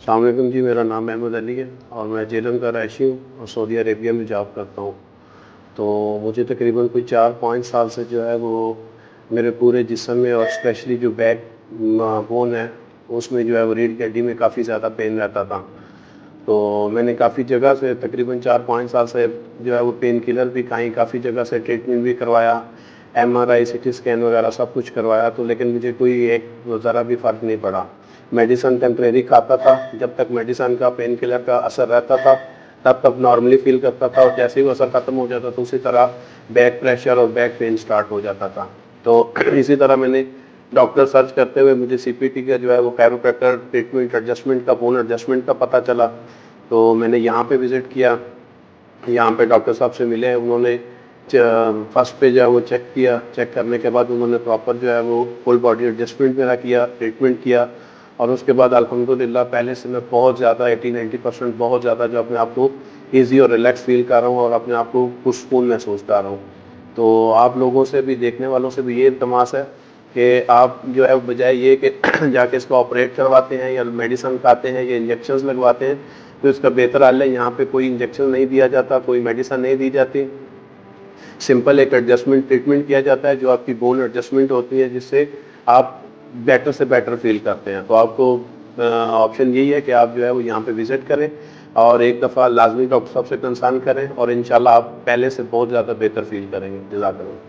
अस्सलाम वालेकुम जी, मेरा नाम अहमद अली है और मैं जेलम का रहायशी हूँ और सऊदी अरेबिया में जॉब करता हूँ। तो मुझे तकरीबन कोई 4-5 साल से जो है वो मेरे पूरे जिस्म में और स्पेशली जो बैक बोन है उसमें जो है वो रीढ़ की हड्डी में काफ़ी ज़्यादा पेन रहता था। तो मैंने काफ़ी जगह से तकरीबन 4-5 साल से जो है वो पेन किलर भी खाई, काफ़ी जगह से ट्रीटमेंट भी करवाया, एमआरआई, सीटी स्कैन वगैरह सब कुछ करवाया, तो लेकिन मुझे कोई एक ज़रा भी फ़र्क नहीं पड़ा। मेडिसिन टेम्परेरी खाता था, जब तक मेडिसिन का पेन किलर का असर रहता था तब तक नॉर्मली फील करता था और जैसे ही वो असर ख़त्म हो जाता तो उसी तरह बैक प्रेशर और बैक पेन स्टार्ट हो जाता था। तो इसी तरह मैंने डॉक्टर सर्च करते हुए मुझे सीपीटी का जो है वो कैरोप्रैक्टर ट्रीटमेंट एडजस्टमेंट का, बोन एडजस्टमेंट का पता चला। तो मैंने यहाँ पे विज़िट किया, यहाँ पे डॉक्टर साहब से मिले, उन्होंने फर्स्ट पे जो है वो चेक किया, चेक करने के बाद उन्होंने प्रॉपर जो है वो फुल बॉडी एडजस्टमेंट मेरा किया, ट्रीटमेंट किया और उसके बाद अल्हम्दुलिल्लाह पहले से मैं बहुत ज़्यादा 80-90% बहुत ज़्यादा जो अपने आप को ईज़ी और रिलैक्स फील कर रहा हूँ और अपने आप को पुरसुकून महसूस कर रहा हूँ। तो आप लोगों से भी, देखने वालों से भी ये इल्तमास है कि आप जो है बजाय ये कि जाके इसको ऑपरेट करवाते हैं या मेडिसिन खाते हैं या इंजेक्शंस लगवाते हैं, तो इसका बेहतर हल है यहाँ पे कोई इंजेक्शन नहीं दिया जाता, कोई मेडिसिन नहीं दी जाती, सिंपल एक एडजस्टमेंट ट्रीटमेंट किया जाता है जो आपकी बोन एडजस्टमेंट होती है, जिससे आप बेटर से बेटर फील करते हैं। तो आपको ऑप्शन यही है कि आप जो है वो यहाँ पे विज़िट करें और एक दफ़ा लाजमी डॉक्टर साहब से कंसल्ट करें और इंशाल्लाह आप पहले से बहुत ज़्यादा बेहतर फील करेंगे। जज़ाकल्लाह।